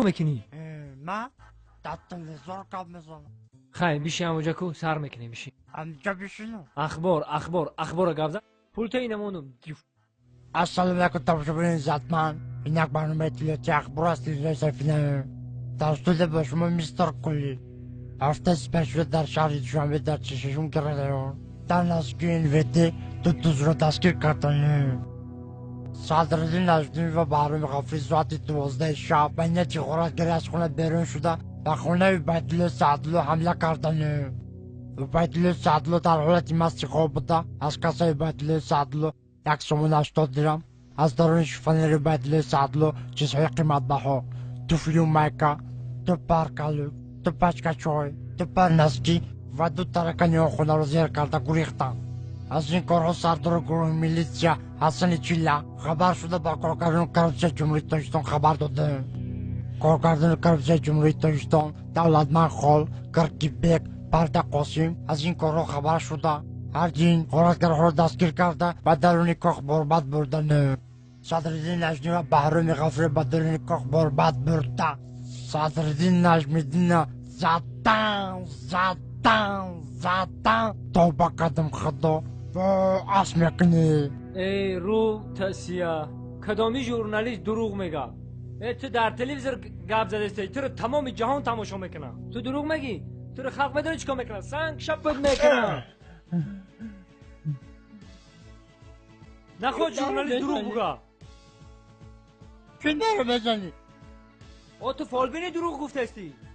میکنی؟ من در تلویزیون کار میزنم. خیلی بیشی همونجا کو سر میکنی بیشی. همینجا بشینم. اخبار گفت. پول تا اینمونم. السلام علیکم تماشاگران عزتمند. این یک برنامه تلویزیونی اخبار است در سفینه. توسط به شما میستر کلی. هفته سپیشل در شهر دوشنبه در چششون کرده. در نزدیکی این ویدی دو دوست را دستگیر کردند. صدرالدین نجمی و بهرام غفوری ساعت 12 شب به نیت غارتگری از خانه بیرون شده و خانه عبیدالله سعدالله حمله کردند. عبیدالله سعدالله در حالت مست خواب بوده. از کاسه عبیدالله سعدالله 180 درم، از درون شوفانر عبیدالله سعدالله چیزهای قیمت بها، توفیل میکا، دو پرکالو، دو پچکه چای، دو پرنسکی و دو ترکانی آن خانه را زیر کرده گریختند. از این کارها سردار گروه میلیسیا حسن چیلا خبر شده با کارگردان کرپسه جمهوری تاجیکستان خبر داده. کارگردان کرپسه جمهوری تاجیکستان دولتمند خال کرکی بیگ پرده قاسم از این کارها خبر شده. هر دین غارتگرها را دستگیر کرده و درون کاخ برباد بردن. صدرالدین نجمی و بهرام غفوری به درون کاخ برباد برده. صدرالدین نجمیدین زدن توبه کردم خدا و عصر میکنی. ای رو تسیا کدامی ژورنالیست دروغ میگه؟ تو در تلویزیون گپ زدی تو رو تمام جهان تماشا میکنه. تو دروغ میگی؟ تو رو خلق میدونی چیکار میکنه؟ سنگ شپت میکنه. نخود ژورنالیست دروغ بگه. چه داره بزنی؟ تو فالبینی دروغ گفته استی.